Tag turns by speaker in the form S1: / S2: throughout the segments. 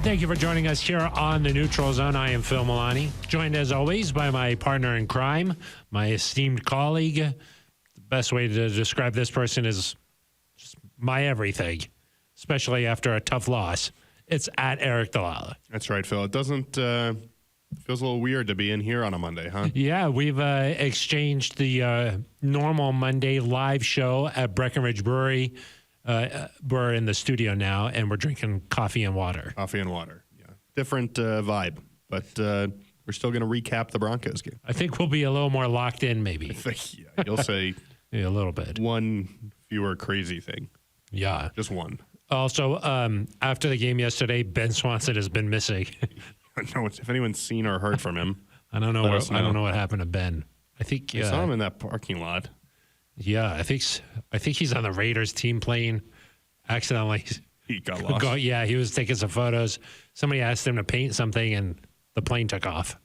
S1: Thank you for joining us here on the Neutral Zone. I am Phil Milani, joined as always by my partner in crime, my esteemed colleague. The best way to describe this person is just my everything, especially after a tough loss. It's at Aric DiLalla.
S2: That's right, Phil. It doesn't feels a little weird to be in here on a Monday, huh?
S1: Yeah, we've exchanged the normal Monday live show at Breckenridge Brewery. We're in the studio now, and we're drinking coffee and water.
S2: Coffee and water, yeah. Different vibe, but we're still going to recap the Broncos game.
S1: I think we'll be a little more locked in, maybe.
S2: Yeah, you'll say
S1: yeah, a little bit.
S2: One fewer crazy thing.
S1: Yeah.
S2: Just one.
S1: Also, after the game yesterday, Ben Swanson has been missing.
S2: No, if anyone's seen or heard from him,
S1: I don't know. I don't know what happened to Ben. I think
S2: I saw him in that parking lot.
S1: Yeah, I think he's on the Raiders team plane. Accidentally,
S2: he got lost.
S1: Yeah, he was taking some photos. Somebody asked him to paint something, and the plane took off.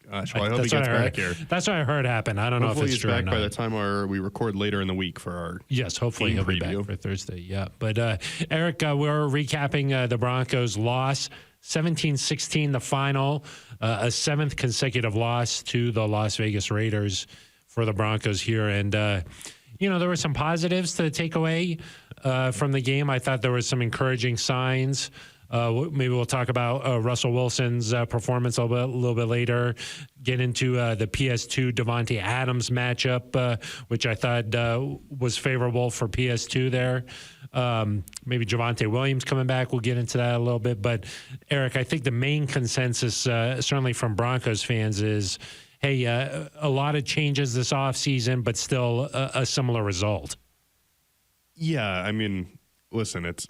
S2: Gosh, well, I hope he gets back here.
S1: That's what I heard happened. I don't know if it's true or not.
S2: Hopefully he's back by the time we record later in the week for our
S1: hopefully he'll be back for Thursday. Yeah, but Aric, we're recapping the Broncos' loss. 17-16, the final, a seventh consecutive loss to the Las Vegas Raiders for the Broncos here. And, there were some positives to take away from the game. I thought there were some encouraging signs. Maybe we'll talk about Russell Wilson's performance a little bit later, get into the PS2 Devontae Adams matchup, which I thought was favorable for PS2 there. Maybe Javonte Williams coming back. We'll get into that a little bit. But, Aric, I think the main consensus, certainly from Broncos fans, is, hey, a lot of changes this offseason, but still a similar result.
S2: Yeah, I mean, listen, it's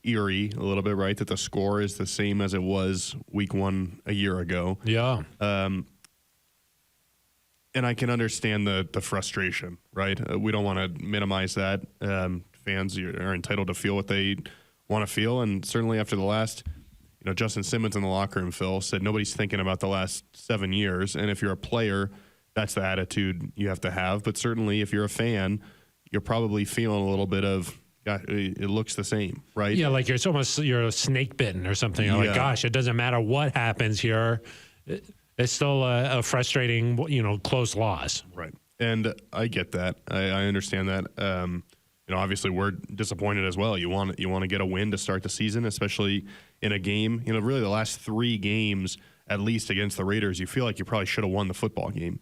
S2: eerie a little bit, right, that the score is the same as it was week one a year ago.
S1: Yeah.
S2: And I can understand the frustration, right? We don't want to minimize that. Fans are entitled to feel what they want to feel, and certainly after the last, Justin Simmons in the locker room, Phil, said nobody's thinking about the last 7 years, and if you're a player, that's the attitude you have to have. But certainly if you're a fan, you're probably feeling a little bit of, it looks the same, right?
S1: Yeah, like you're snake bitten or something. You're like, gosh, it doesn't matter what happens here. It's still a frustrating, close loss.
S2: Right. And I get that. I understand that. Obviously we're disappointed as well. You want to get a win to start the season, especially in a game. Really the last 3 games, at least against the Raiders, you feel like you probably should have won the football game.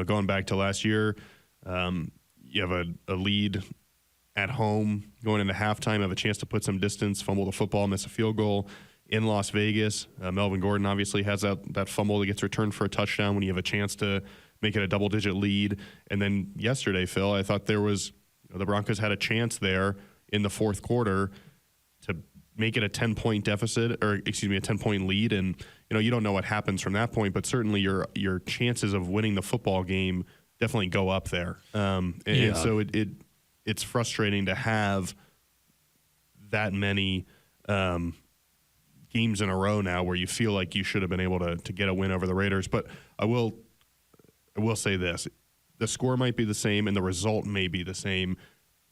S2: Going back to last year, you have a lead at home going into halftime, have a chance to put some distance, fumble the football, miss a field goal in Las Vegas. Melvin Gordon obviously has that fumble that gets returned for a touchdown when you have a chance to make it a double-digit lead. And then yesterday, Phil, I thought there was the Broncos had a chance there in the fourth quarter to make it a 10-point deficit, or a 10-point lead. And, you don't know what happens from that point, but certainly your chances of winning the football game definitely go up there. And so it's frustrating to have that many games in a row now where you feel like you should have been able to get a win over the Raiders. But I will say this. The score might be the same and the result may be the same,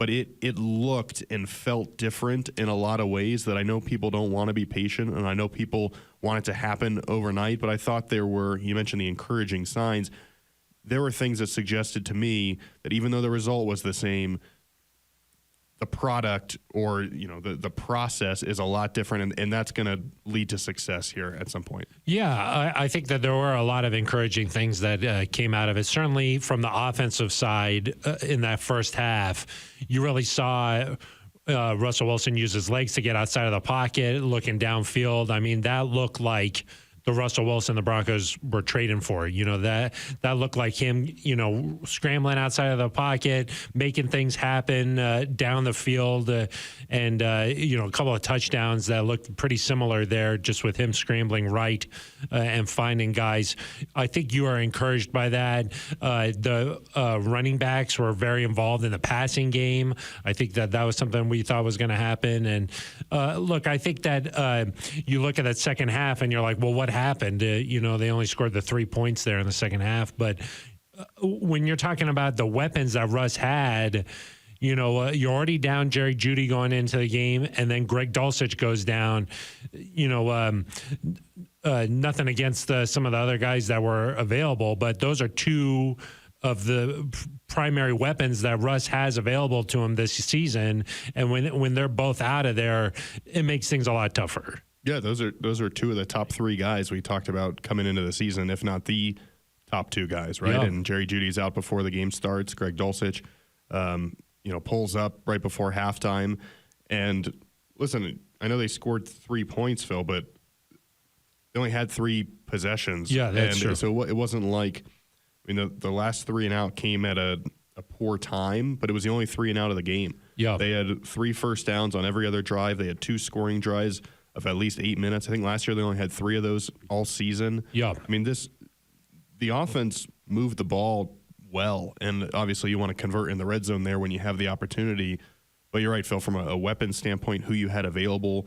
S2: but it looked and felt different in a lot of ways that I know people don't want to be patient, and I know people want it to happen overnight, but I thought you mentioned the encouraging signs. There were things that suggested to me that even though the result was the same, the product or the process is a lot different, and that's going to lead to success here at some point.
S1: Yeah, I think that there were a lot of encouraging things that came out of it. Certainly from the offensive side in that first half, you really saw Russell Wilson use his legs to get outside of the pocket, looking downfield. I mean, that looked like the Russell Wilson the Broncos were trading for. That looked like him, scrambling outside of the pocket, making things happen down the field, and a couple of touchdowns that looked pretty similar there, just with him scrambling right and finding guys. I think you are encouraged by that. The running backs were very involved in the passing game. I think that was something we thought was going to happen. And look, I think that you look at that second half and you're like, well, what happened? They only scored the 3 points there in the second half. But when you're talking about the weapons that Russ had, You're already down Jerry Jeudy going into the game, and then Greg Dulcich goes down. Nothing against some of the other guys that were available, but those are two of the primary weapons that Russ has available to him this season. And when they're both out of there, it makes things a lot tougher.
S2: Yeah, those are two of the top three guys we talked about coming into the season, if not the top two guys, right?
S1: Yeah.
S2: And Jerry Jeudy's out before the game starts. Greg Dulcich, pulls up right before halftime. And listen, I know they scored 3 points, Phil, but they only had 3 possessions.
S1: Yeah, that's true.
S2: So it wasn't like, the last 3 and out came at a poor time, but it was the only 3 and out of the game.
S1: Yeah.
S2: They had 3 first downs on every other drive. They had 2 scoring drives of at least 8 minutes. I think last year they only had 3 of those all season.
S1: Yeah.
S2: The offense moved the ball well, and obviously you want to convert in the red zone there when you have the opportunity. But you're right, Phil, from a weapon standpoint, who you had available,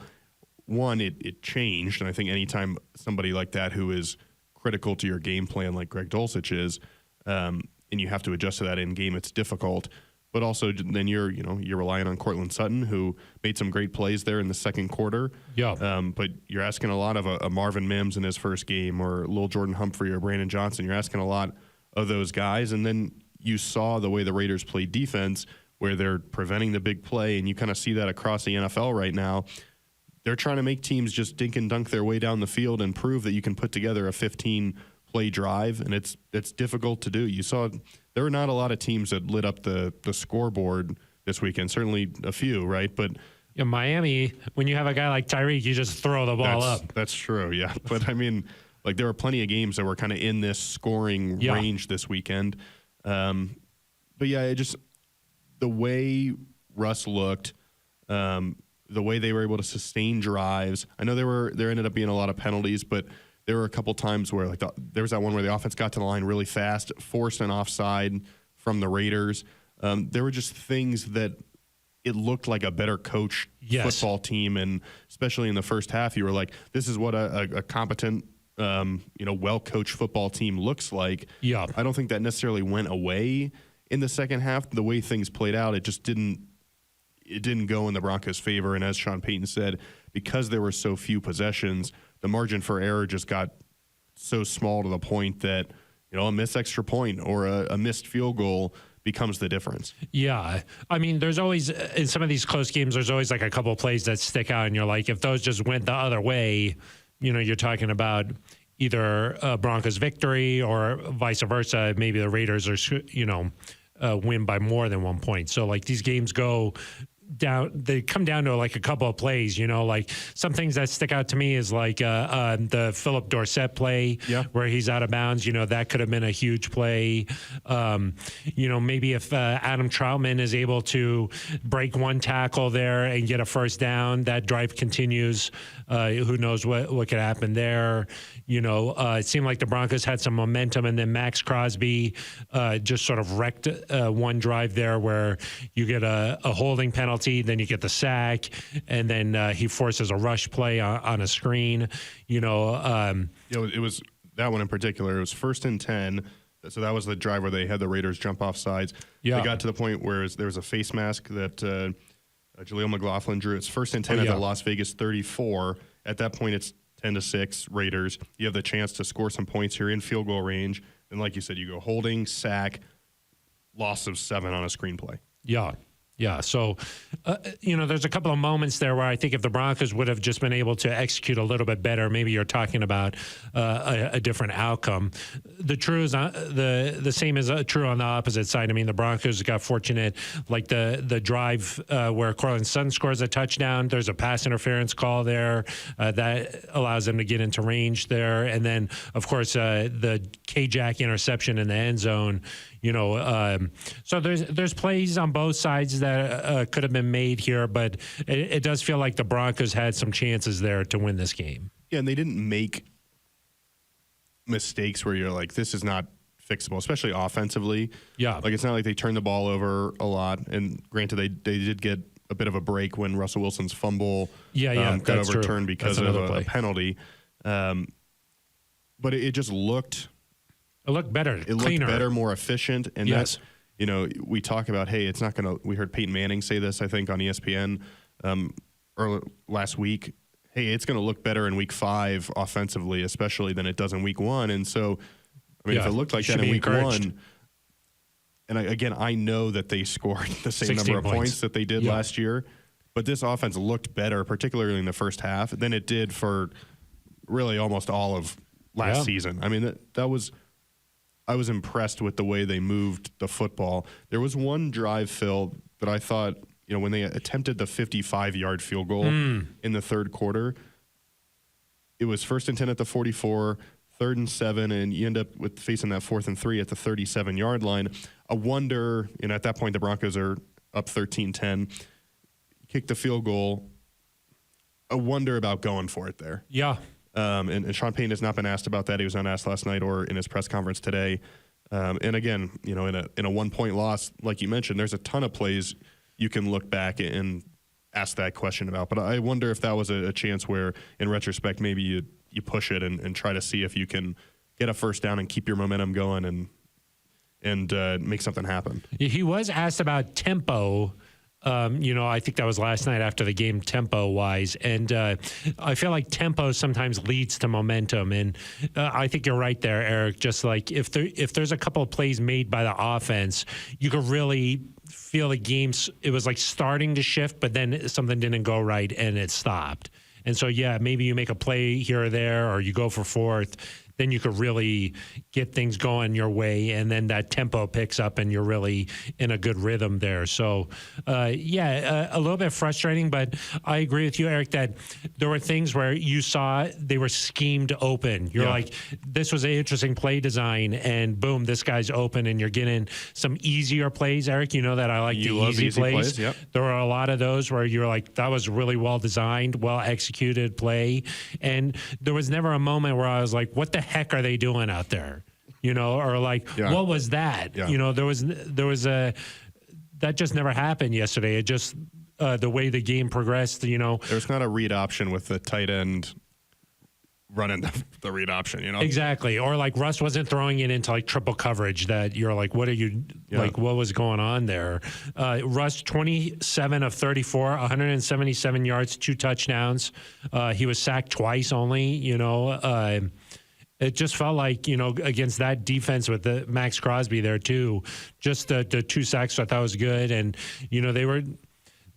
S2: one, it changed. And I think anytime somebody like that who is critical to your game plan like Greg Dulcich is, and you have to adjust to that in game, it's difficult. But also then you're relying on Cortland Sutton, who made some great plays there in the second quarter.
S1: Yeah.
S2: But you're asking a lot of a Marvin Mims in his first game, or Lil Jordan Humphrey or Brandon Johnson. You're asking a lot of those guys. And then you saw the way the Raiders played defense, where they're preventing the big play, and you kind of see that across the NFL right now. They're trying to make teams just dink and dunk their way down the field and prove that you can put together a 15-play drive, and it's difficult to do. You saw there were not a lot of teams that lit up the scoreboard this weekend. Certainly a few, right? But
S1: in Miami, when you have a guy like Tyreek, you just throw the ball up.
S2: That's true, yeah. But there were plenty of games that were kind of in this scoring range this weekend. But yeah, the way Russ looked, the way they were able to sustain drives. I know there ended up being a lot of penalties, but there were a couple times where there was that one where the offense got to the line really fast, forced an offside from the Raiders. There were just things that it looked like a better coached football team, and especially in the first half, you were like, this is what a competent, well-coached football team looks like.
S1: Yeah.
S2: I don't think that necessarily went away in the second half. The way things played out, it just didn't go in the Broncos' favor. And as Sean Payton said, because there were so few possessions, the margin for error just got so small to the point that, a missed extra point or a missed field goal becomes the difference. Yeah.
S1: There's always, in some of these close games, there's always like a couple of plays that stick out, and you're like, if those just went the other way, you're talking about either a Broncos victory or vice versa. Maybe the Raiders are, win by more than 1 point. So like these games go down, they come down to like a couple of plays, like some things that stick out to me is like the Philip Dorsett play where he's out of bounds, that could have been a huge play. Maybe if Adam Troutman is able to break one tackle there and get a first down, that drive continues. Who knows what could happen there. It seemed like the Broncos had some momentum, and then Max Crosby just sort of wrecked one drive there where you get a holding penalty, then you get the sack, and then he forces a rush play on a screen. It
S2: was that one in particular. It was 1st and 10. So that was the drive where they had the Raiders jump off sides. Yeah. They got to the point where there was a face mask that Jaleel McLaughlin drew. It's 1st and 10 at the Las Vegas 34. At that point, it's 10-6 Raiders. You have the chance to score some points here in field goal range. And like you said, you go holding, sack, loss of 7 on a screenplay.
S1: Yeah. Yeah, so, there's a couple of moments there where I think if the Broncos would have just been able to execute a little bit better, maybe you're talking about a different outcome. The same is true on the opposite side. The Broncos got fortunate, like the drive where Cortland Sutton scores a touchdown. There's a pass interference call there that allows them to get into range there. And then, of course, the K-Jack interception in the end zone. So there's plays on both sides that could have been made here, but it does feel like the Broncos had some chances there to win this game.
S2: Yeah, and they didn't make mistakes where you're like, this is not fixable, especially offensively.
S1: Yeah.
S2: Like, it's not like they turned the ball over a lot, and granted, they did get a bit of a break when Russell Wilson's fumble got overturned because of a penalty. But it just looked...
S1: It looked better,
S2: cleaner. Looked better, more efficient, and we talk about, hey, it's not going to, we heard Peyton Manning say this, I think, on ESPN last week. Hey, it's going to look better in week 5 offensively, especially than it does in week 1. And so, if it looked like that in week 1, and I know that they scored the same number of points that they did last year, but this offense looked better, particularly in the first half, than it did for really almost all of last season. I was impressed with the way they moved the football. There was one drive, Phil, that I thought, when they attempted the 55-yard field goal in the third quarter, it was 1st and 10 at the 44, 3rd and 7, and you end up with facing that 4th and 3 at the 37-yard line. I wonder, at that point the Broncos are up 13-10, kick the field goal. I wonder about going for it there.
S1: Yeah.
S2: And Sean Payton has not been asked about that. He was not asked last night or in his press conference today. And again, in a 1-point loss, like you mentioned, there's a ton of plays you can look back and ask that question about. But I wonder if that was a chance where, in retrospect, maybe you push it and try to see if you can get a first down and keep your momentum going and make something happen.
S1: He was asked about tempo. I think that was last night after the game, tempo-wise. And I feel like tempo sometimes leads to momentum. And I think you're right there, Aric. Just like if there's a couple of plays made by the offense, you could really feel the game's – it was like starting to shift, but then something didn't go right and it stopped. And so, maybe you make a play here or there or you go for 4th. Then you could really get things going your way, and then that tempo picks up, and you're really in a good rhythm there. So, a little bit frustrating, but I agree with you, Aric, that there were things where you saw they were schemed open. You're like, this was an interesting play design, and boom, this guy's open, and you're getting some easier plays, Aric. You know that I like the easy plays.
S2: Yep.
S1: There were a lot of those where you're like, that was really well designed, well executed play, and there was never a moment where I was like, what the heck are they doing out there? Or like, what was that?
S2: Yeah.
S1: There was that just never happened yesterday. It just the way the game progressed.
S2: There's not a read option with the tight end running the read option.
S1: Exactly. Or like Russ wasn't throwing it into like triple coverage. That you're like, what are you like? What was going on there? Russ 27 of 34, 177 yards, 2 touchdowns. He was sacked twice only. It just felt like, against that defense with the Max Crosby there too, just the 2 sacks I thought was good. And,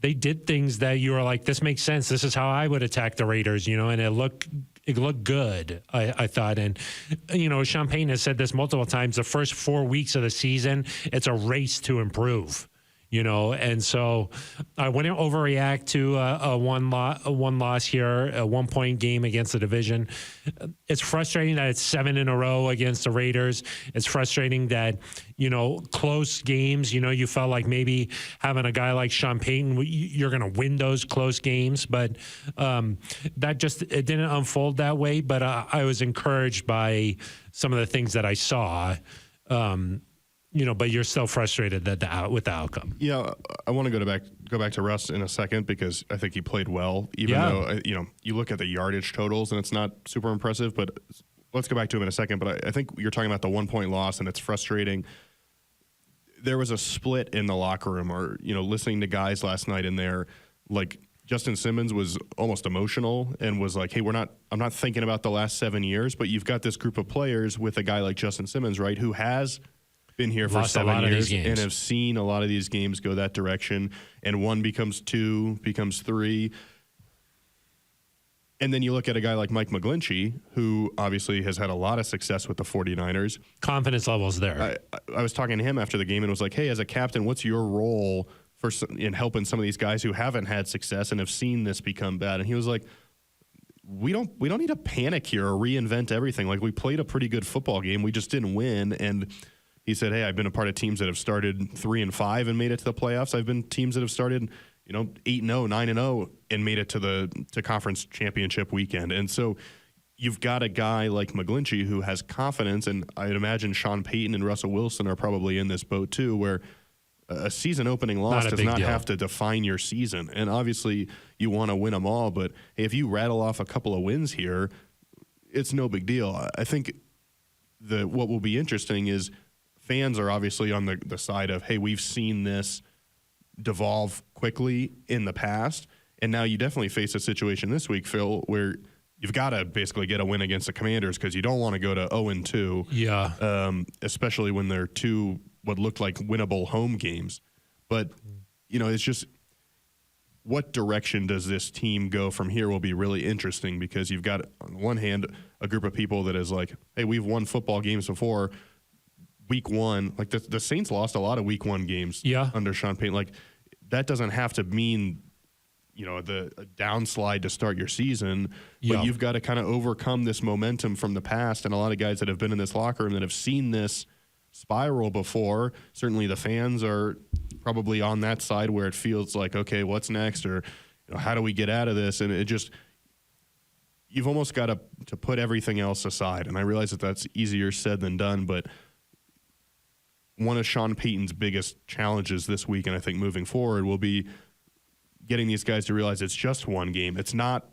S1: they did things that you were like, this makes sense. This is how I would attack the Raiders, and it looked good, I thought. And, Sean Payton has said this multiple times, the first 4 weeks of the season, it's a race to improve. And so I wouldn't overreact to a one loss here, a 1-point game against the division. It's frustrating that it's 7 in a row against the Raiders. It's frustrating that, close games, you felt like maybe having a guy like Sean Payton, you're going to win those close games. But it didn't unfold that way. But I was encouraged by some of the things that I saw. But you're still frustrated with the outcome.
S2: Yeah, I want to go back to Russ in a second because I think he played well, even though you look at the yardage totals and it's not super impressive. But let's go back to him in a second. But I think you're talking about the 1-point loss and it's frustrating. There was a split in the locker room, or listening to guys last night in there, like Justin Simmons was almost emotional and was like, "Hey, I'm not thinking about the last 7 years, but you've got this group of players with a guy like Justin Simmons, right, who has." Been here for 7 years and have seen a lot of these games go that direction, and 1 becomes 2, becomes 3. And then you look at a guy like Mike McGlinchey, who obviously has had a lot of success with the 49ers.
S1: Confidence levels there.
S2: I was talking to him after the game and was like, hey, as a captain, what's your role in helping some of these guys who haven't had success and have seen this become bad? And he was like, we don't need to panic here or reinvent everything. Like, we played a pretty good football game. We just didn't win. And he said, hey, I've been a part of teams that have started 3-5 and made it to the playoffs. I've been teams that have started, 8-0, 9-0 and made it to conference championship weekend. And so you've got a guy like McGlinchey who has confidence, and I'd imagine Sean Payton and Russell Wilson are probably in this boat too, where a season-opening loss does not have to define your season. And obviously you want to win them all, but hey, if you rattle off a couple of wins here, it's no big deal. I think what will be interesting is fans are obviously on the side of, hey, we've seen this devolve quickly in the past, and now you definitely face a situation this week, Phil, where you've got to basically get a win against the Commanders because you don't want to go to 0-2.
S1: Yeah.
S2: Especially when they're two what looked like winnable home games. But, it's just what direction does this team go from here will be really interesting because you've got, on the one hand, a group of people that is like, hey, we've won football games before. Week one, like the Saints lost a lot of week one games under Sean Payton. Like, that doesn't have to mean a downslide to start your season, but you've got to kind of overcome this momentum from the past. And a lot of guys that have been in this locker room that have seen this spiral before, certainly the fans are probably on that side where it feels like, okay, what's next? Or how do we get out of this? And it just, you've almost got to put everything else aside. And I realize that that's easier said than done, but one of Sean Payton's biggest challenges this week, and I think moving forward, will be getting these guys to realize it's just one game. It's not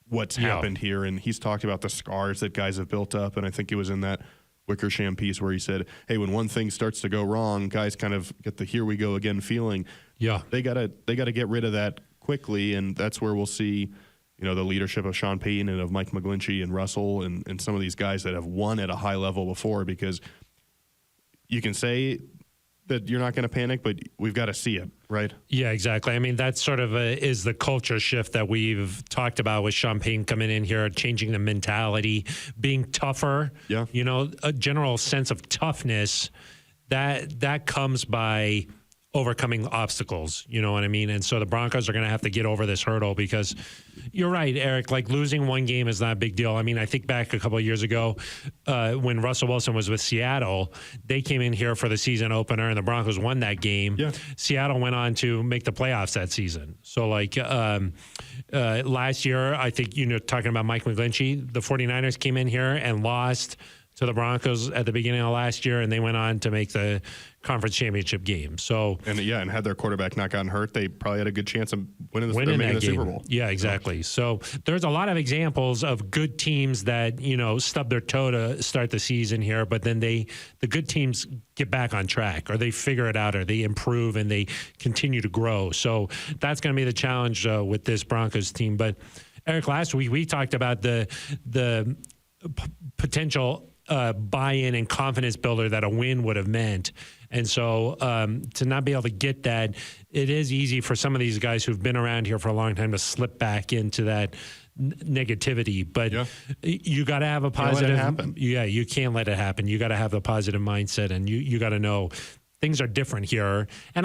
S2: what's happened here. And he's talked about the scars that guys have built up. And I think it was in that Wickersham piece where he said, hey, when one thing starts to go wrong, guys kind of get the here we go again feeling.
S1: Yeah.
S2: They gotta get rid of that quickly. And that's where we'll see, the leadership of Sean Payton and of Mike McGlinchey and Russell and some of these guys that have won at a high level before, because you can say that you're not going to panic, but we've got to see it, right?
S1: Yeah, exactly. I mean, that sort of is the culture shift that we've talked about with Sean Payton coming in here, changing the mentality, being tougher.
S2: Yeah.
S1: A general sense of toughness that comes by overcoming obstacles. You know what I mean? And so the Broncos are going to have to get over this hurdle because you're right, Eric, like losing one game is not a big deal. I mean, I think back a couple of years ago when Russell Wilson was with Seattle, they came in here for the season opener and the Broncos won that game.
S2: Yeah.
S1: Seattle went on to make the playoffs that season. So like last year, I think, talking about Mike McGlinchey, the 49ers came in here and lost to the Broncos at the beginning of last year, and they went on to make the conference championship game. So
S2: and had their quarterback not gotten hurt, they probably had a good chance of winning the Super Bowl.
S1: Yeah, exactly. So there's a lot of examples of good teams that stub their toe to start the season here, but then the good teams get back on track, or they figure it out, or they improve and they continue to grow. So that's going to be the challenge with this Broncos team. But Eric, last week we talked about the potential buy-in and confidence builder that a win would have meant. And so to not be able to get that, it is easy for some of these guys who've been around here for a long time to slip back into that negativity. But you got to have a positive.
S2: Let it happen.
S1: Yeah, you can't let it happen. You got to have the positive mindset, and you got to know things are different here. And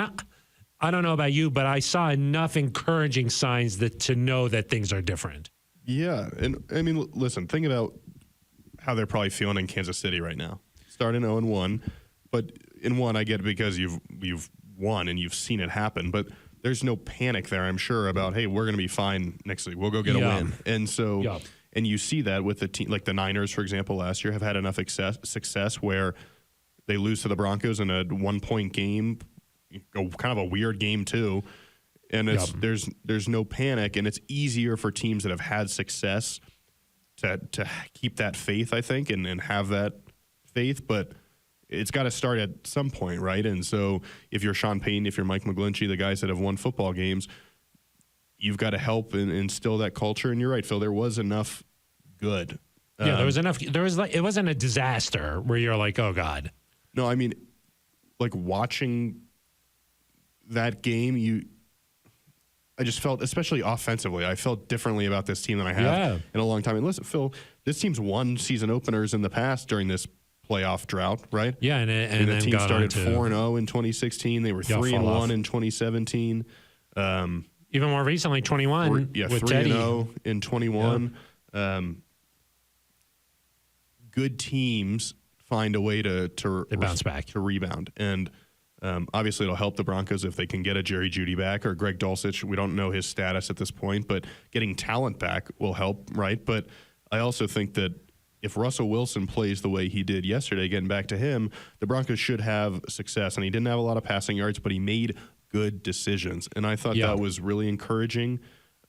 S1: I don't know about you, but I saw enough encouraging signs to know that things are different.
S2: Yeah, and I mean, listen, think about how they're probably feeling in Kansas City right now. Starting 0-1, but in one, I get it because you've won and you've seen it happen. But there's no panic there, I'm sure, about, hey, we're going to be fine next week. We'll go get a win. And so, and you see that with the team, like the Niners, for example, last year have had enough success where they lose to the Broncos in a 1-point game, kind of a weird game too. And there's no panic, and it's easier for teams that have had success to keep that faith, I think, and have that faith, but it's got to start at some point, right? And so if you're Sean Payton, if you're Mike McGlinchey, the guys that have won football games, you've got to help and instill that culture. And you're right, Phil, there was enough good.
S1: Yeah, there was enough. It wasn't a disaster where you're like, oh, God.
S2: No, I mean, like watching that game, I just felt, especially offensively, I felt differently about this team than I have in a long time. And listen, Phil, this team's won season openers in the past during this playoff drought, right?
S1: Yeah, and
S2: the
S1: then
S2: team started 4-0 in 2016. They were 3-1 in 2017.
S1: Even more recently, 21 with
S2: 3-0 in 21.
S1: Yeah.
S2: Good teams find a way to
S1: bounce back,
S2: to rebound, and obviously it'll help the Broncos if they can get a Jerry Jeudy back or Greg Dulcich. We don't know his status at this point, but getting talent back will help, right? But I also think that if Russell Wilson plays the way he did yesterday, getting back to him, the Broncos should have success. And he didn't have a lot of passing yards, but he made good decisions. And I thought that was really encouraging.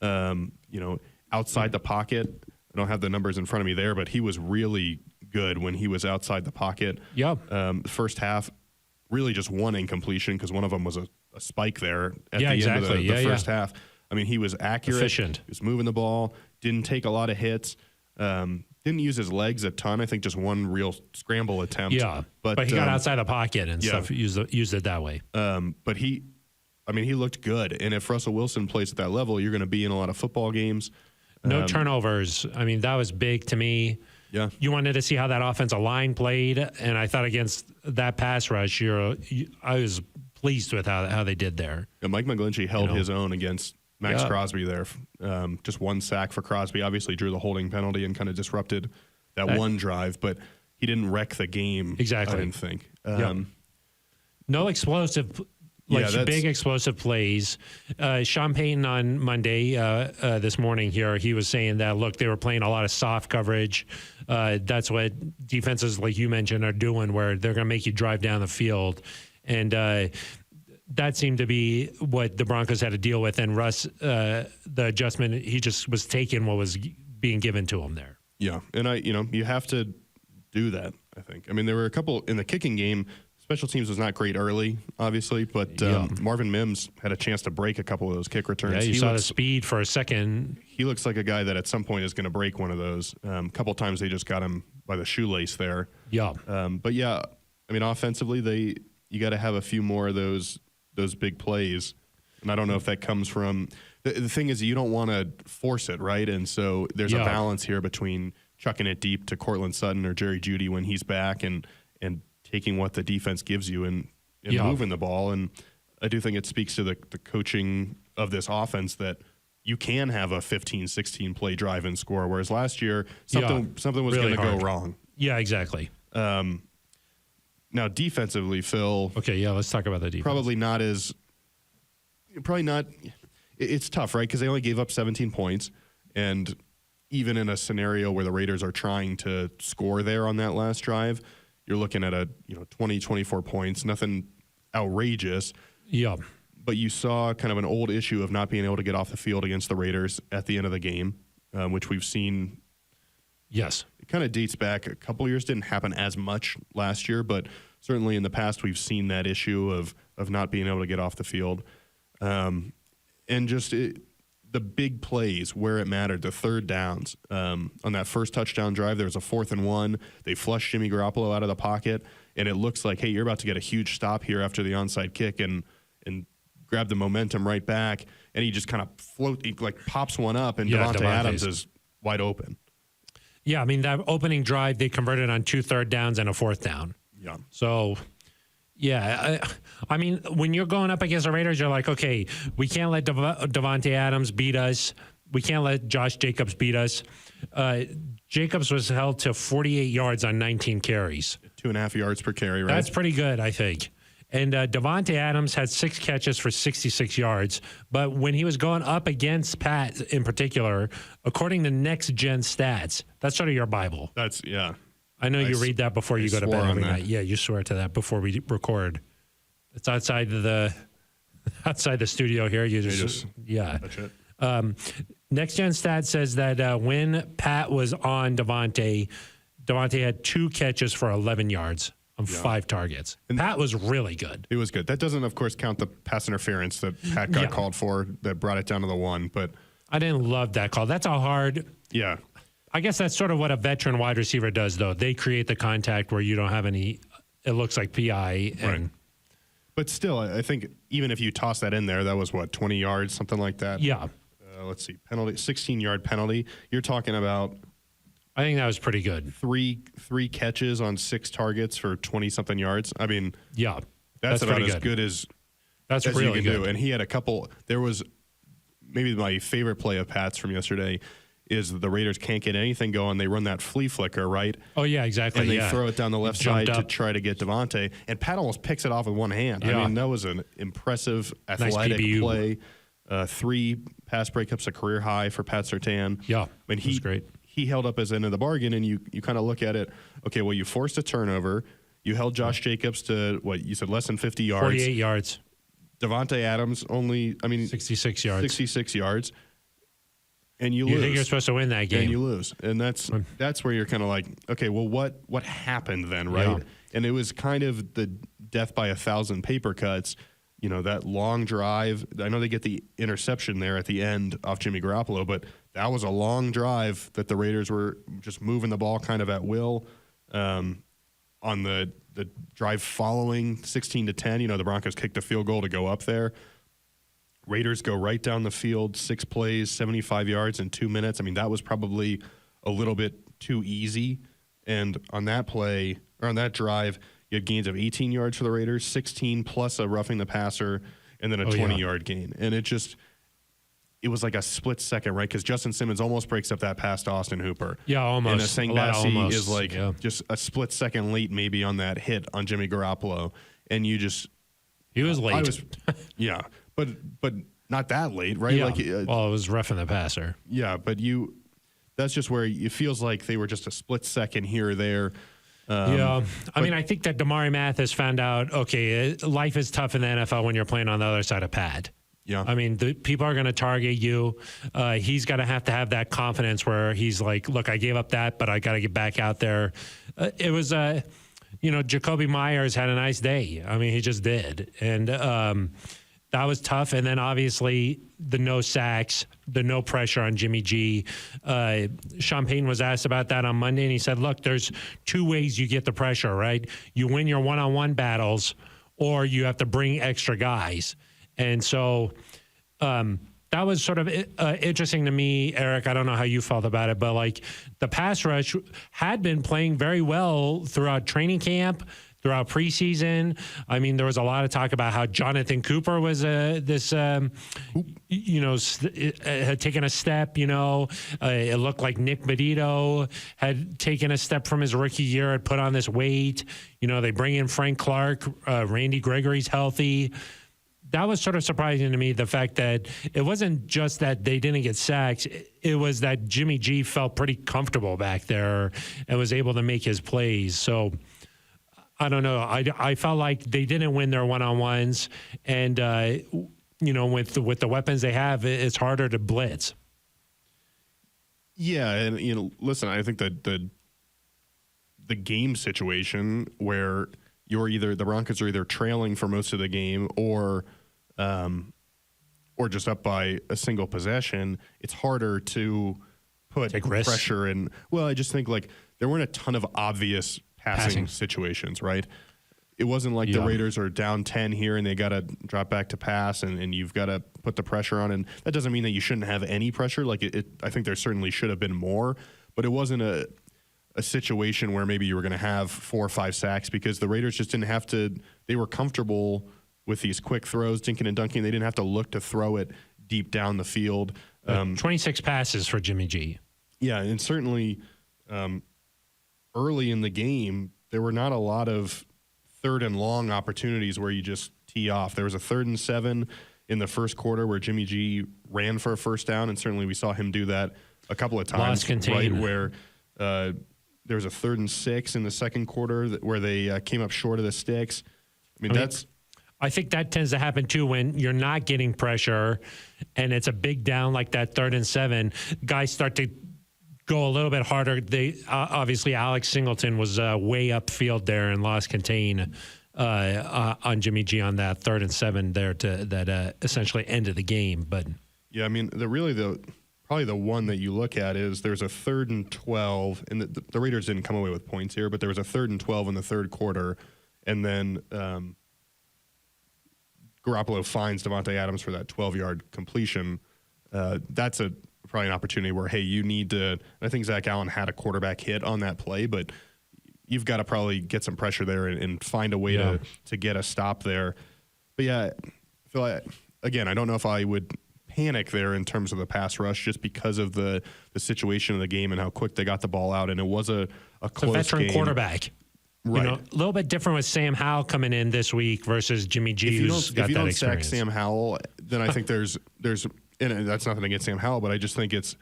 S2: Outside the pocket, I don't have the numbers in front of me there, but he was really good when he was outside the pocket.
S1: Yep.
S2: First half, really just one incompletion because one of them was a spike there at the
S1: exactly.
S2: end of the first half. I mean, he was accurate.
S1: Efficient.
S2: He was moving the ball, didn't take a lot of hits, didn't use his legs a ton. I think just one real scramble attempt.
S1: Yeah, but he got outside the pocket and stuff, used it that way.
S2: But he looked good. And if Russell Wilson plays at that level, you're going to be in a lot of football games.
S1: No turnovers. I mean, that was big to me.
S2: Yeah.
S1: You wanted to see how that offensive line played, and I thought against that pass rush, I was pleased with how they did there.
S2: And Mike McGlinchey held his own against Max Crosby there. Just one sack for Crosby. Obviously drew the holding penalty and kind of disrupted that one drive, but he didn't wreck the game.
S1: Exactly.
S2: I didn't think.
S1: No explosive, big explosive plays. Sean Payton on Monday, this morning here, he was saying that, look, they were playing a lot of soft coverage. That's what defenses, like you mentioned, are doing, where they're going to make you drive down the field. And that seemed to be what the Broncos had to deal with. And Russ, the adjustment, he just was taking what was being given to him there.
S2: Yeah, and you have to do that, I think. I mean, there were a couple in the kicking game. Special teams was not great early, obviously, but Marvin Mims had a chance to break a couple of those kick returns.
S1: Yeah, you saw the speed for a second.
S2: He looks like a guy that at some point is going to break one of those. A couple times they just got him by the shoelace there.
S1: Yeah.
S2: But yeah, I mean, offensively, you got to have a few more of those big plays, and I don't know if that comes from the thing is you don't want to force it, right? And so there's a balance here between chucking it deep to Cortland Sutton or Jerry Jeudy when he's back, and taking what the defense gives you and moving the ball. And I do think it speaks to the coaching of this offense that you can have a 15, 16 play drive and score, whereas last year something was
S1: really
S2: going to go wrong.
S1: Yeah, exactly.
S2: Now defensively, Phil.
S1: Okay, let's talk about the defense.
S2: Probably not. It's tough, right? Because they only gave up 17 points, and even in a scenario where the Raiders are trying to score there on that last drive, you're looking at 20, 24 points, nothing outrageous.
S1: Yeah.
S2: But you saw kind of an old issue of not being able to get off the field against the Raiders at the end of the game, which we've seen.
S1: Yes.
S2: It kind of dates back a couple years. Didn't happen as much last year, but certainly in the past we've seen that issue of not being able to get off the field. And just the big plays where it mattered, the third downs. On that first touchdown drive, there was a 4th and 1. They flushed Jimmy Garoppolo out of the pocket, and it looks like, hey, you're about to get a huge stop here after the onside kick and grab the momentum right back. And he just kind of pops one up, and Davante Adams is wide open.
S1: Yeah, I mean, that opening drive, they converted on 2 third downs and a 4th down.
S2: Yeah.
S1: So, yeah, I mean, when you're going up against the Raiders, you're like, okay, we can't let Davante Adams beat us. We can't let Josh Jacobs beat us. Jacobs was held to 48 yards on 19 carries. 2.5
S2: yards per carry, right?
S1: That's pretty good, I think. And Davante Adams had 6 catches for 66 yards. But when he was going up against Pat in particular, according to Next Gen Stats, that's sort of your Bible. I know you read that before you go to bed every night. Yeah, you swear to that before we record. It's outside the studio here. You just
S2: That's it.
S1: Next Gen Stats says that when Pat was on Davante had 2 catches for 11 yards on 5 targets. And Pat was really good.
S2: It was good. That doesn't, of course, count the pass interference that Pat got called for that brought it down to the 1. But
S1: I didn't love that call. That's a hard.
S2: Yeah.
S1: I guess that's sort of what a veteran wide receiver does, though. They create the contact where you don't have any. It looks like PI.
S2: Right. But still, I think even if you toss that in there, that was 20 yards, something like that.
S1: Yeah.
S2: Let's see, penalty, 16-yard penalty. You're talking about.
S1: I think that was pretty good.
S2: Three catches on 6 targets for 20-something yards. I mean,
S1: yeah,
S2: that's about as good as
S1: really
S2: you can
S1: good.
S2: do. And he had a couple. There was maybe my favorite play of Pat's from yesterday is the Raiders can't get anything going. They run that flea flicker, right?
S1: Oh, yeah, exactly.
S2: And they throw it down the left side to try to get Davante. And Pat almost picks it off with one hand.
S1: Yeah.
S2: I mean, that was an impressive athletic play. 3 pass breakups, a career high for Pat Surtain.
S1: Yeah,
S2: I mean,
S1: he was great.
S2: He held up his end of the bargain, and you kind of look at it, okay, well, you forced a turnover. You held Josh Jacobs to, you said less than 50 yards.
S1: 48 yards.
S2: Davante Adams
S1: 66 yards.
S2: 66 yards. And you lose.
S1: You think you're supposed to win that game.
S2: And you lose. And that's where you're kind of like, okay, well, what happened then, right?
S1: Yeah.
S2: And it was kind of the death by 1,000 paper cuts. You know, that long drive, I know they get the interception there at the end off Jimmy Garoppolo, but that was a long drive that the Raiders were just moving the ball kind of at will. On the drive following 16-10, you know, the Broncos kicked a field goal to go up there. Raiders go right down the field, 6 plays, 75 yards in 2 minutes. I mean, that was probably a little bit too easy. And on that play, or on that drive, you had gains of 18 yards for the Raiders, 16 plus a roughing the passer, and then a 20-yard gain. And it was like a split second, right? Because Justin Simmons almost breaks up that pass to Austin Hooper.
S1: Yeah, almost.
S2: And Sengbasi is like just a split second late maybe on that hit on Jimmy Garoppolo. And you just...
S1: He was late.
S2: Yeah, but not that late, right?
S1: Yeah.
S2: Like,
S1: well, it was roughing the passer.
S2: Yeah, but that's just where it feels like they were just a split second here or there.
S1: I mean, I think that Damari Mathis found out, okay, life is tough in the NFL when you're playing on the other side of pad.
S2: Yeah.
S1: I mean, the people are going to target you. He's got to have that confidence where he's like, look, I gave up that, but I got to get back out there. It was, Jacoby Myers had a nice day. I mean, he just did. And that was tough. And then obviously the no sacks, the no pressure on Jimmy G. Sean Payton was asked about that on Monday, and he said, look, there's 2 ways you get the pressure, right? You win your one-on-one battles, or you have to bring extra guys. And so that was sort of interesting to me, Eric. I don't know how you felt about it, but like the pass rush had been playing very well throughout training camp, throughout preseason. I mean, there was a lot of talk about how Jonathan Cooper was had taken a step. It looked like Nick Medito had taken a step from his rookie year, had put on this weight. They bring in Frank Clark, Randy Gregory's healthy. That was sort of surprising to me, the fact that it wasn't just that they didn't get sacks. It was that Jimmy G felt pretty comfortable back there and was able to make his plays. So I don't know. I felt like they didn't win their one-on-ones. And, with the weapons they have, it's harder to blitz.
S2: Yeah, and, listen, I think that the game situation where the Broncos are either trailing for most of the game or just up by a single possession, it's harder to put pressure in. Well, I just think like there weren't a ton of obvious passing situations, right? It wasn't like the Raiders are down 10 here and they got to drop back to pass and you've got to put the pressure on. And that doesn't mean that you shouldn't have any pressure. Like I think there certainly should have been more, but it wasn't a situation where maybe you were going to have 4 or 5 sacks because the Raiders just didn't have to. They were comfortable with these quick throws, dinking and dunking. They didn't have to look to throw it deep down the field.
S1: 26 passes for Jimmy G. Yeah,
S2: and certainly early in the game, there were not a lot of 3rd and long opportunities where you just tee off. There was a 3rd and 7 in the first quarter where Jimmy G ran for a first down, and certainly we saw him do that a couple of times. Right, where there was a 3rd and 6 in the second quarter where they came up short of the sticks. I
S1: think that tends to happen too when you're not getting pressure and it's a big down like that 3rd and 7. Guys start to go a little bit harder. They obviously Alex Singleton was way upfield there and lost contain on Jimmy G on that 3rd and 7 there that essentially ended the game. But
S2: yeah, I mean, probably the one that you look at is there's a 3rd and 12, and the Raiders didn't come away with points here, but there was a 3rd and 12 in the third quarter, and then Garoppolo finds Davante Adams for that 12-yard completion. That's probably an opportunity where, hey, you need to – I think Zach Allen had a quarterback hit on that play, but you've got to probably get some pressure there and find a way to get a stop there. But, yeah, I feel like, again, I don't know if I would panic there in terms of the pass rush just because of the situation of the game and how quick they got the ball out, and it was a close game.
S1: Veteran quarterback. Right. A little bit different with Sam Howell coming in this week versus Jimmy G, who's got that experience. If you don't sack
S2: Sam Howell, then I think there's and that's nothing against Sam Howell, but I just think it's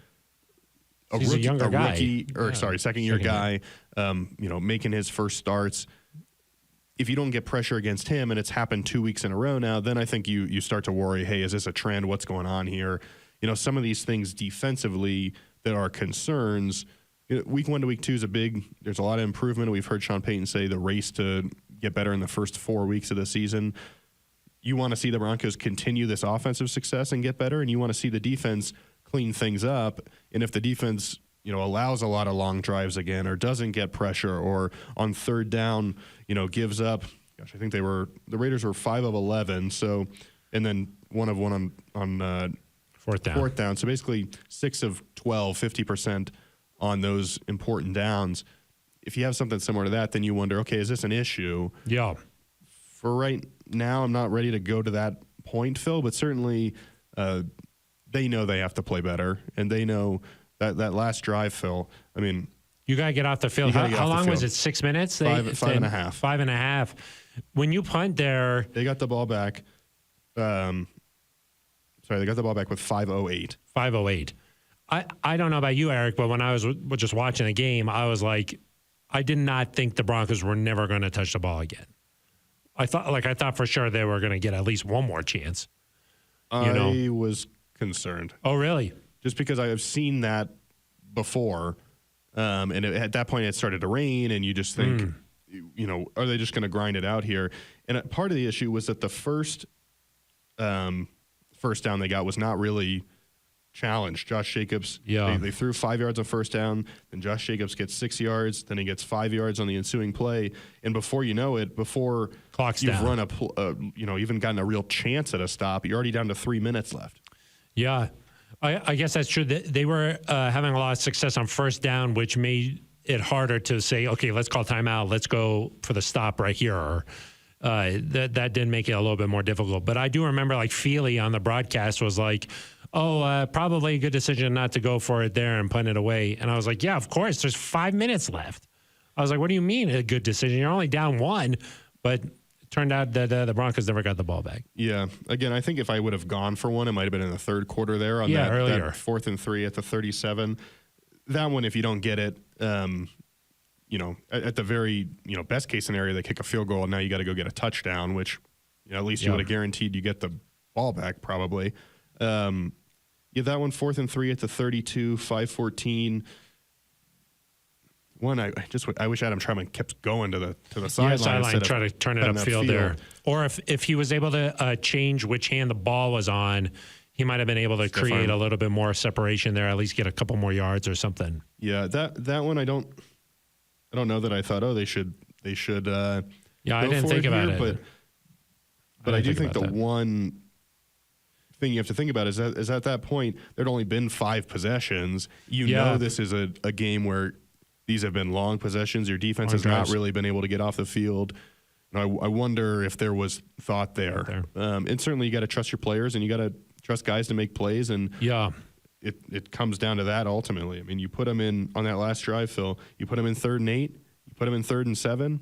S1: He's a younger guy.
S2: Second-year guy, making his first starts. If you don't get pressure against him, and it's happened 2 weeks in a row now, then I think you start to worry, hey, is this a trend? What's going on here? Some of these things defensively that are concerns. Week 1 to week 2 is there's a lot of improvement. We've heard Sean Payton say the race to get better in the first 4 weeks of the season. You want to see the Broncos continue this offensive success and get better, and you want to see the defense clean things up. And if the defense, allows a lot of long drives again, or doesn't get pressure, or on third down, gives up. Gosh, I think the Raiders were 5 of 11. So, and then 1 of 1 on fourth down. So basically 6 of 12, 50% on those important downs. If you have something similar to that, then you wonder, okay, is this an issue?
S1: Yeah.
S2: For right now, I'm not ready to go to that point, Phil, but certainly they know they have to play better, and they know that last drive, Phil, I mean,
S1: you got to get off the field. How long was it? 6 minutes?
S2: Five and a half.
S1: 5.5. When you punt there.
S2: They got the ball back. They got the ball back with 5:08.
S1: 5:08. I don't know about you, Eric, but when I was just watching the game, I was like, I did not think the Broncos were never going to touch the ball again. I thought for sure they were going to get at least one more chance.
S2: I was concerned.
S1: Oh, really?
S2: Just because I have seen that before, and at that point it started to rain, and you just think, are they just going to grind it out here? And part of the issue was that the first down they got was not really challenged. Josh Jacobs, they threw 5 yards on first down, then Josh Jacobs gets 6 yards, then he gets 5 yards on the ensuing play, and before you know it, before
S1: clock's
S2: you've
S1: down.
S2: run even gotten a real chance at a stop, you're already down to 3 minutes left.
S1: Yeah, I guess that's true. They were having a lot of success on first down, which made it harder to say, okay, let's call timeout, let's go for the stop right here. That did make it a little bit more difficult. But I do remember, like, Feely on the broadcast was like, probably a good decision not to go for it there and punt it away. And I was like, yeah, of course, there's 5 minutes left. I was like, what do you mean a good decision? You're only down 1. But it turned out that the Broncos never got the ball back.
S2: Yeah. Again, I think if I would have gone for one, it might have been in the third quarter there on that
S1: earlier.
S2: That 4th and 3 at the 37. That one, if you don't get it, at the very, best case scenario, they kick a field goal, and now you got to go get a touchdown, which, at least you would have guaranteed you get the ball back probably. That one, 4th and 3 at the 32, 5:14. One, I wish Adam Troutman kept going to the sideline.
S1: Try to turn it upfield there. Or if he was able to change which hand the ball was on, he might have been able to create a little bit more separation there, at least get a couple more yards or something.
S2: Yeah, that one I don't know that I thought, they should. I
S1: didn't think about it.
S2: But I do think the one thing you have to think about is at that point there'd only been 5 possessions. This is a game where these have been long possessions. Your defense has not really been able to get off the field. And I wonder if there was thought there. And certainly you got to trust your players, and you got to trust guys to make plays. And it comes down to that ultimately. I mean, you put them in on that last drive, Phil. You put them in 3rd and 8. You put them in 3rd and 7.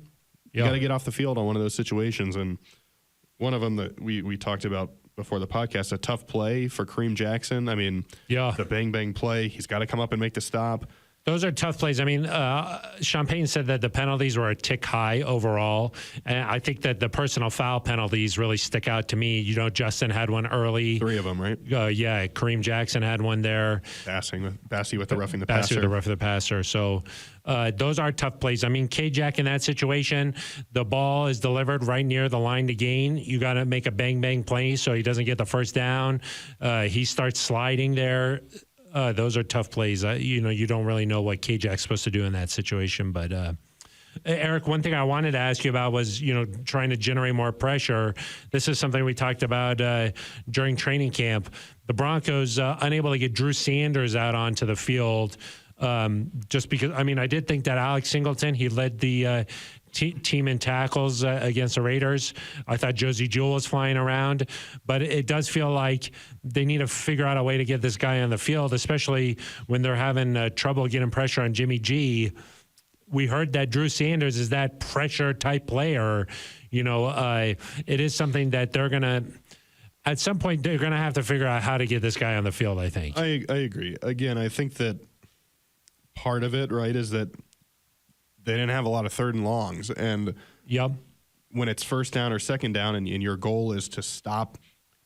S2: You got to get off the field on one of those situations. And one of them that we talked about before the podcast, a tough play for Kareem Jackson. I mean, the bang play. He's got to come up and make the stop.
S1: Those are tough plays. I mean, Sean Payton said that the penalties were a tick high overall. And I think that the personal foul penalties really stick out to me. Justin had one early.
S2: 3 of them, right?
S1: Kareem Jackson had one there.
S2: Bassey with the roughing the passer.
S1: Bassey with the roughing the passer. So those are tough plays. I mean, K-Jack in that situation, the ball is delivered right near the line to gain. You got to make a bang play so he doesn't get the first down. He starts sliding there. Those are tough plays. You don't really know what K-Jack's supposed to do in that situation. But, Eric, one thing I wanted to ask you about was, trying to generate more pressure. This is something we talked about during training camp. The Broncos unable to get Drew Sanders out onto the field just because, I did think that Alex Singleton, he led the team in tackles against the Raiders. I thought Josie Jewell was flying around, but it does feel like they need to figure out a way to get this guy on the field, especially when they're having trouble getting pressure on Jimmy G. We heard that Drew Sanders is that pressure type player. It is something that they're going to, at some point, they're going to have to figure out how to get this guy on the field, I think.
S2: I agree. Again, I think that part of it, right, is that they didn't have a lot of 3rd and longs. And when it's 1st down or 2nd down and your goal is to stop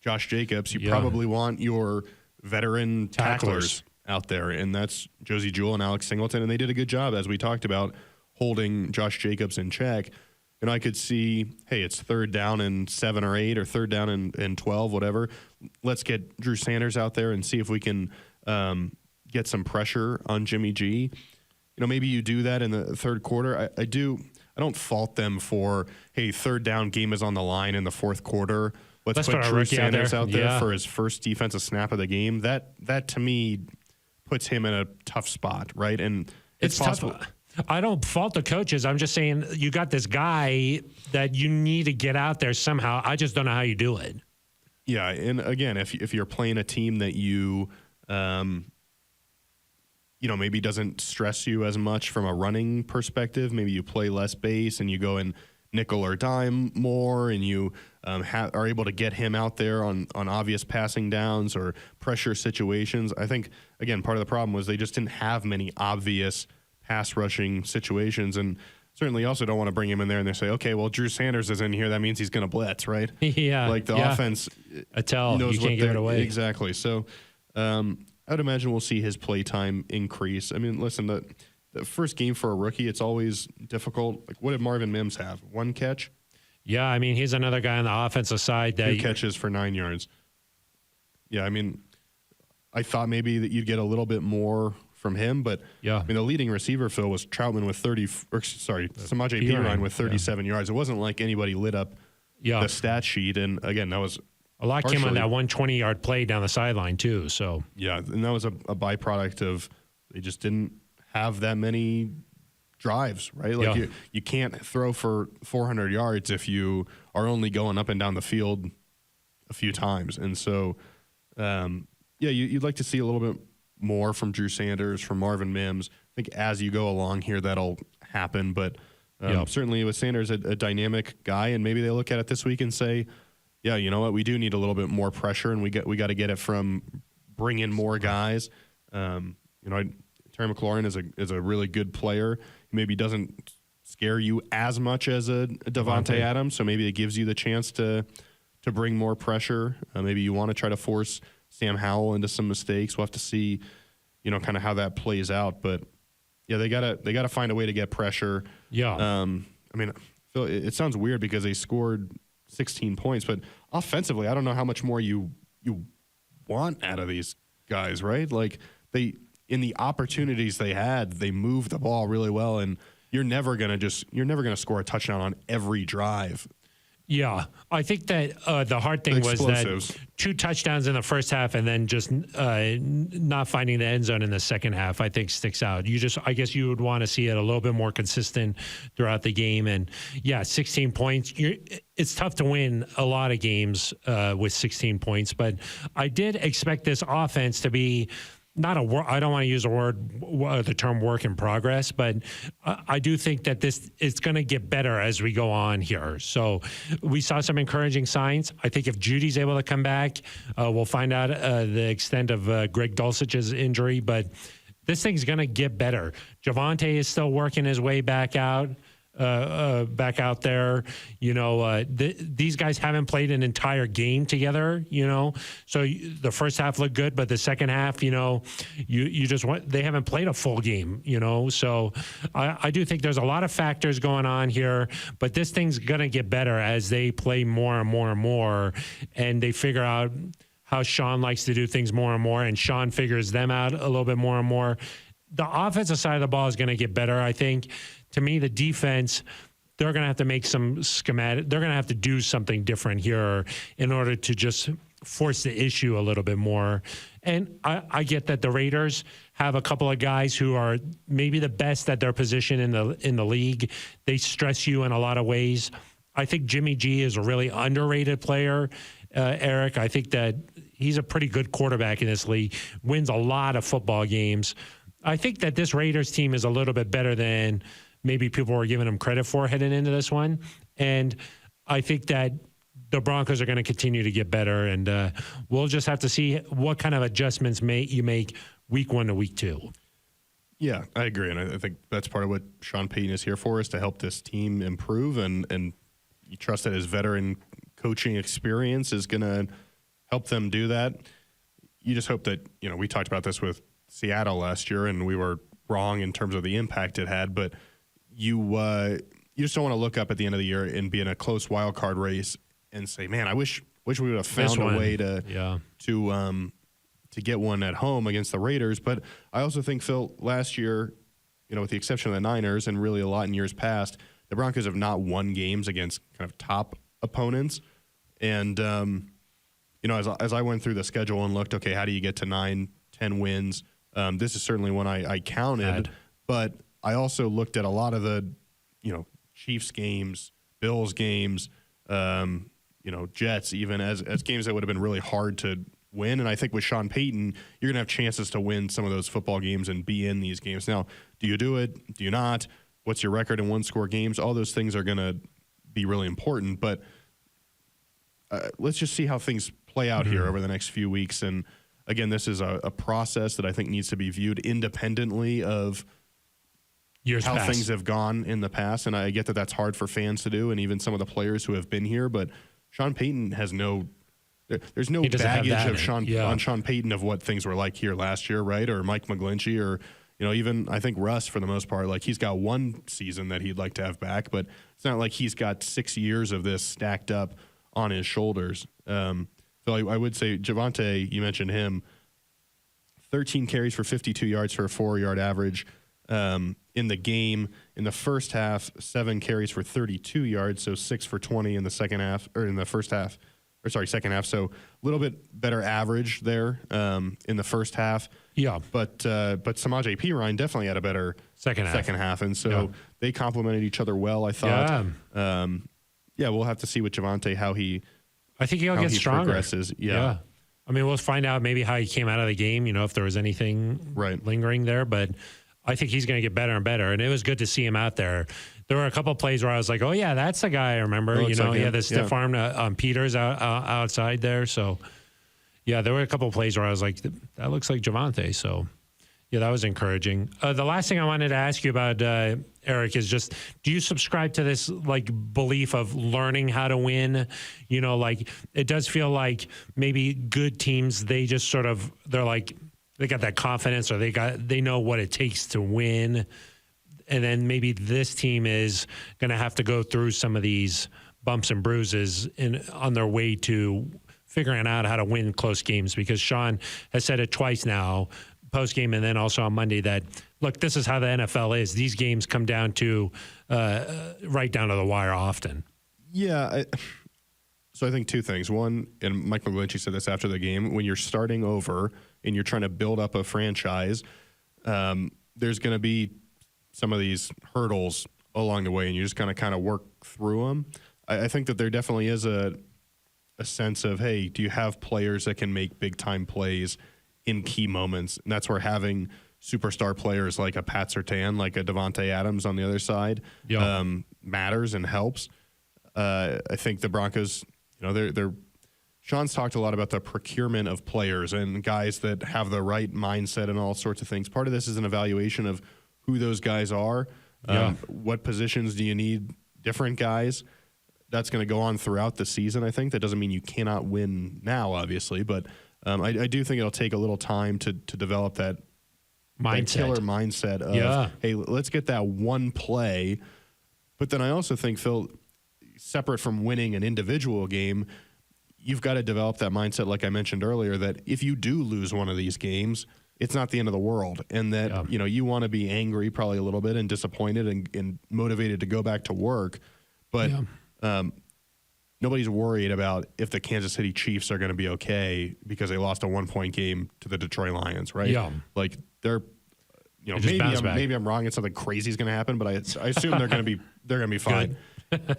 S2: Josh Jacobs, you probably want your veteran tacklers out there. And that's Josie Jewell and Alex Singleton. And they did a good job, as we talked about, holding Josh Jacobs in check. And I could see, hey, it's 3rd down and 7 or 8 or 3rd down and 12, whatever. Let's get Drew Sanders out there and see if we can get some pressure on Jimmy G. Maybe you do that in the third quarter. I don't fault them for, hey, 3rd down, game is on the line in the 4th quarter. Let's put Drew Sanders out there for his first defensive snap of the game. That to me puts him in a tough spot, right? And it's possible.
S1: Tough. I don't fault the coaches. I'm just saying you got this guy that you need to get out there somehow. I just don't know how you do it.
S2: Yeah, and again, if you're playing a team that you maybe doesn't stress you as much from a running perspective, maybe you play less base and you go in nickel or dime more, and you are able to get him out there on obvious passing downs or pressure situations. I think, again, part of the problem was they just didn't have many obvious pass rushing situations, and certainly also don't want to bring him in there and they say, okay, well, Drew Sanders is in here, that means he's going to blitz, right?
S1: Yeah.
S2: Like the offense
S1: knows you can't give it away.
S2: Exactly. So I would imagine we'll see his play time increase. I mean, listen, the first game for a rookie, it's always difficult. Like, what did Marvin Mims have? 1 catch?
S1: Yeah, I mean, he's another guy on the offensive side.
S2: 2 catches for 9 yards. Yeah, I mean, I thought maybe that you'd get a little bit more from him, but
S1: yeah.
S2: I mean, the leading receiver, Phil, was Troutman with Samaje Perine with 37 yards. It wasn't like anybody lit up the stat sheet, and again, that was
S1: a lot came on that 120-yard play down the sideline too. So
S2: yeah, and that was a byproduct of they just didn't have that many drives, right? Like you can't throw for 400 yards if you are only going up and down the field a few times, and so you'd like to see a little bit more from Drew Sanders, from Marvin Mims. I think as you go along here, that'll happen. But certainly with Sanders, a dynamic guy, and maybe they look at it this week and say, yeah, you know what, we do need a little bit more pressure, and we got to get it from bring in more guys. Terry McLaurin is a really good player. He maybe doesn't scare you as much as a Devontae Adams, so maybe it gives you the chance to bring more pressure. Maybe you want to try to force Sam Howell into some mistakes. We'll have to see, kind of how that plays out. But yeah, they gotta find a way to get pressure.
S1: Yeah.
S2: I mean, Phil, it sounds weird because they scored 16 points, but offensively, I don't know how much more you want out of these guys, right? Like in the opportunities they had, they moved the ball really well, and you're never gonna score a touchdown on every drive.
S1: Yeah, I think that the hard thing was that 2 touchdowns in the first half and then just not finding the end zone in the second half, I think sticks out. I guess you would want to see it a little bit more consistent throughout the game. And yeah, 16 points. It's tough to win a lot of games with 16 points, but I did expect this offense to be not a I don't want to use the term work in progress, but I do think that it's going to get better as we go on here. So we saw some encouraging signs. I think if Judy's able to come back, we'll find out the extent of Greg Dulcich's injury, but this thing's going to get better. Javonte is still working his way back out there. These guys haven't played an entire game together, so the first half looked good, but the second half, they haven't played a full game, so I do think there's a lot of factors going on here, but this thing's going to get better as they play more and more and more, and they figure out how Sean likes to do things more and more, and Sean figures them out a little bit more and more. The offensive side of the ball is going to get better, I think. To me, the defense, they're going to have to make some schematic. They're going to have to do something different here in order to just force the issue a little bit more. And I get that the Raiders have a couple of guys who are maybe the best at their position in the league. They stress you in a lot of ways. I think Jimmy G is a really underrated player, Eric. I think that he's a pretty good quarterback in this league, wins a lot of football games. I think that this Raiders team is a little bit better than maybe people were giving them credit for heading into this one. And I think that the Broncos are going to continue to get better, and we'll just have to see what kind of adjustments you make week 1 to week 2.
S2: Yeah, I agree. And I think that's part of what Sean Payton is here for, is to help this team improve. And you trust that his veteran coaching experience is going to help them do that. You just hope that, we talked about this with Seattle last year, and we were wrong in terms of the impact it had, but you you just don't want to look up at the end of the year and be in a close wild card race and say, man, I wish we would have found a way to get one at home against the Raiders. But I also think, Phil, last year, with the exception of the Niners and really a lot in years past, the Broncos have not won games against kind of top opponents. And, as I went through the schedule and looked, okay, how do you get to 9-10 wins? This is certainly one I counted. But I also looked at a lot of the, Chiefs games, Bills games, Jets even as games that would have been really hard to win. And I think with Sean Payton, you're going to have chances to win some of those football games and be in these games. Now, do you do it? Do you not? What's your record in one-score games? All those things are going to be really important. But let's just see how things play out here over the next few weeks. And, again, this is a process that I think needs to be viewed independently of how things have gone in the past. And I get that that's hard for fans to do and even some of the players who have been here. But Sean Payton has there's no baggage of Sean Payton of what things were like here last year, right? Or Mike McGlinchey or, even I think Russ for the most part. Like, he's got one season that he'd like to have back, but it's not like he's got 6 years of this stacked up on his shoulders. So I would say Javonte, you mentioned him, 13 carries for 52 yards for a 4-yard average. In the game, in the first half, 7 carries for 32 yards, so 6 for 20 in the second half. Second half. So a little bit better average there in the first half.
S1: Yeah.
S2: But Samaje Perine definitely had a better second half. And so they complemented each other well, I thought. Yeah. We'll have to see with Javonte
S1: I think he'll get stronger.
S2: Progresses. Yeah.
S1: I mean, we'll find out maybe how he came out of the game, if there was anything lingering there. But I think he's going to get better and better. And it was good to see him out there. There were a couple of plays where I was like, oh, yeah, that's the guy I remember. He had the stiff arm on Peters outside there. So, yeah, there were a couple of plays where I was like, that looks like Javonte. So, yeah, that was encouraging. The last thing I wanted to ask you about, Aric, is just, do you subscribe to this, belief of learning how to win? It does feel like maybe good teams, they just sort of, they got that confidence or they know what it takes to win. And then maybe this team is going to have to go through some of these bumps and bruises on their way to figuring out how to win close games, because Sean has said it twice now, post-game and then also on Monday, that, look, this is how the NFL is. These games come down to right down to the wire often.
S2: Yeah. So I think two things. One, and Mike McGlinchey said this after the game, when you're starting over and you're trying to build up a franchise, there's going to be some of these hurdles along the way, and you just kind of work through them. I think that there definitely is a sense of, hey, do you have players that can make big-time plays in key moments? And that's where having superstar players like a Pat Surtain, like a Devontae Adams on the other side, matters and helps. I think the Broncos, Sean's talked a lot about the procurement of players and guys that have the right mindset and all sorts of things. Part of this is an evaluation of who those guys are. What positions do you need different guys? That's going to go on throughout the season, I think. That doesn't mean you cannot win now, obviously, but I do think it'll take a little time to develop that killer mindset of, hey, let's get that one play. But then I also think, Phil, separate from winning an individual game, you've got to develop that mindset, like I mentioned earlier, that if you do lose one of these games, it's not the end of the world. And that, you want to be angry probably a little bit and disappointed and motivated to go back to work. But nobody's worried about if the Kansas City Chiefs are going to be okay because they lost a 1-point game to the Detroit Lions, right?
S1: Yeah.
S2: Like, they're, maybe I'm wrong and something crazy is going to happen, but I assume they're going to be fine.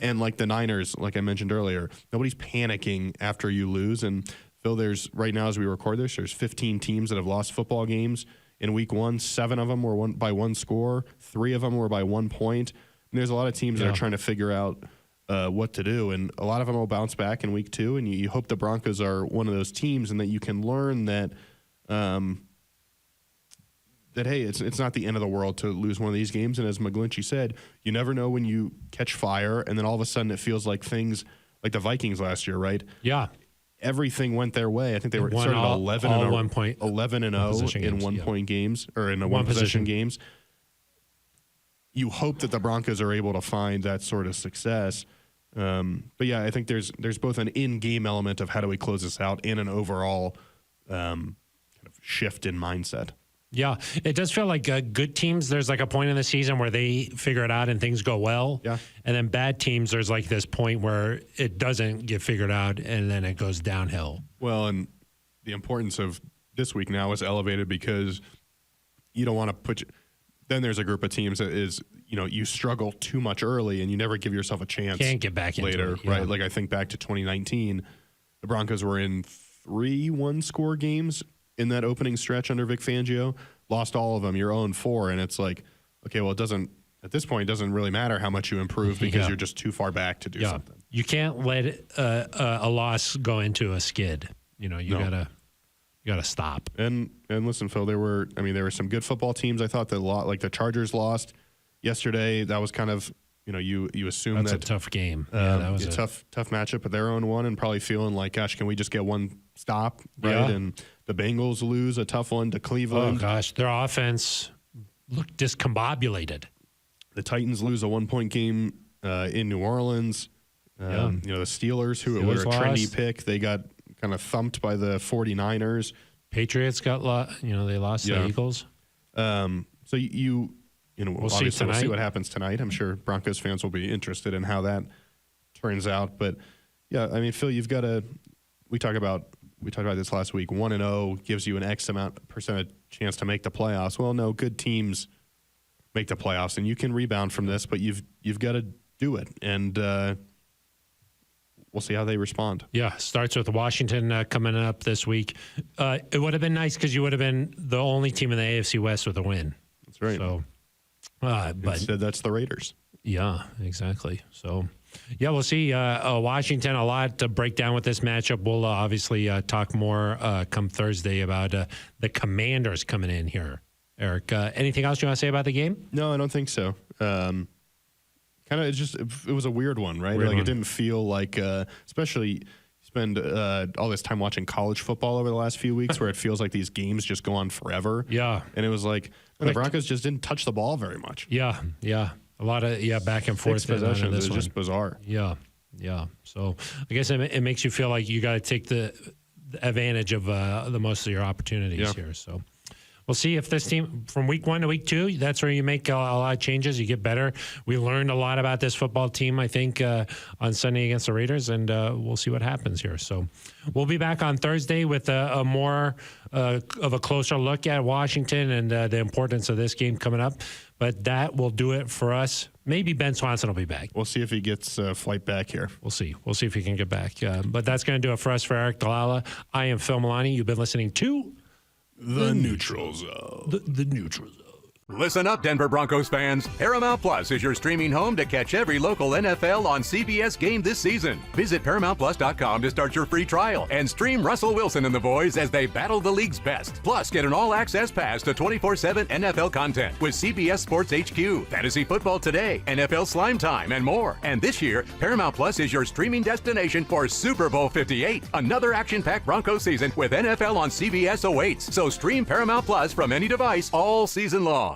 S2: And like the Niners, like I mentioned earlier, nobody's panicking after you lose. And Phil, there's right now as we record this, there's 15 teams that have lost football games in week 1. 7 of them were by one score. 3 of them were by 1 point. And there's a lot of teams that are trying to figure out what to do. And a lot of them will bounce back in week 2. And you hope the Broncos are one of those teams and that you can learn that, hey, it's not the end of the world to lose one of these games. And as McGlinchey said, you never know when you catch fire and then all of a sudden it feels like things like the Vikings last year, right?
S1: Yeah.
S2: Everything went their way. I think they were started 11 and 0 in 1-point games or in one possession games. you hope that the Broncos are able to find that sort of success. But yeah, I think there's both an in-game element of how do we close this out and an overall kind of shift in mindset.
S1: Yeah, it does feel like good teams, there's like a point in the season where they figure it out and things go well.
S2: Yeah.
S1: And then bad teams, there's like this point where it doesn't get figured out and then it goes downhill.
S2: Well, and the importance of this week now is elevated because you don't want to put then there's a group of teams that is, you struggle too much early and you never give yourself a chance.
S1: Can't get back into
S2: later,
S1: it, yeah.
S2: right? Like I think back to 2019, the Broncos were in 3 one-score games in that opening stretch under Vic Fangio, lost all of them. You're 0-4, and it's like, okay, well, at this point, it doesn't really matter how much you improve because you're just too far back to do something.
S1: You can't let a loss go into a skid. You gotta stop.
S2: And listen, Phil, there were some good football teams. I thought that like the Chargers lost yesterday. That was kind of, you assume
S1: that's a tough game. That was
S2: a tough matchup, but their own one, and probably feeling like, gosh, can we just get one stop, right?
S1: Yeah.
S2: And the Bengals lose a tough one to Cleveland.
S1: Oh gosh, their offense looked discombobulated.
S2: The Titans lose a 1-point game in New Orleans. The Steelers, who were a trendy pick, they got kind of thumped by the 49ers.
S1: Patriots got they lost to the Eagles.
S2: So we'll see what happens tonight. I'm sure Broncos fans will be interested in how that turns out. But yeah, I mean, Phil, we talked about this last week. 1-0 gives you an X percentage chance to make the playoffs. Well, no, good teams make the playoffs, and you can rebound from this, but you've got to do it. And we'll see how they respond.
S1: Yeah, starts with Washington coming up this week. It would have been nice because you would have been the only team in the AFC West with a win.
S2: That's right.
S1: So, but
S2: instead, that's the Raiders.
S1: Yeah, exactly. So, yeah, we'll see. Washington, a lot to break down with this matchup. We'll obviously talk more come Thursday about the Commanders coming in here. Eric, anything else you want to say about the game?
S2: No, I don't think so. Kind of, it was a weird one, right? It didn't feel like, especially spend all this time watching college football over the last few weeks, where it feels like these games just go on forever.
S1: Yeah,
S2: and it was like the Broncos just didn't touch the ball very much.
S1: Yeah. A lot of back and forth.
S2: 6 possessions. It was just bizarre.
S1: Yeah. So I guess it makes you feel like you got to take the advantage of the most of your opportunities here. So we'll see if this team from week 1 to week 2, that's where you make a lot of changes. You get better. We learned a lot about this football team, I think, on Sunday against the Raiders, and we'll see what happens here. So we'll be back on Thursday with a more of a closer look at Washington and the importance of this game coming up. But that will do it for us. Maybe Ben Swanson will be back.
S2: We'll see if he gets a flight back here.
S1: We'll see. We'll see if he can get back. But that's going to do it for us. For Aric DiLalla, I am Phil Milani. You've been listening to
S2: The Neutral Zone.
S1: The Neutral Zone.
S3: Listen up, Denver Broncos fans. Paramount Plus is your streaming home to catch every local NFL on CBS game this season. Visit ParamountPlus.com to start your free trial and stream Russell Wilson and the boys as they battle the league's best. Plus, get an all-access pass to 24/7 NFL content with CBS Sports HQ, Fantasy Football Today, NFL Slime Time, and more. And this year, Paramount Plus is your streaming destination for Super Bowl 58. Another action-packed Broncos season with NFL on CBS awaits. So stream Paramount Plus from any device all season long.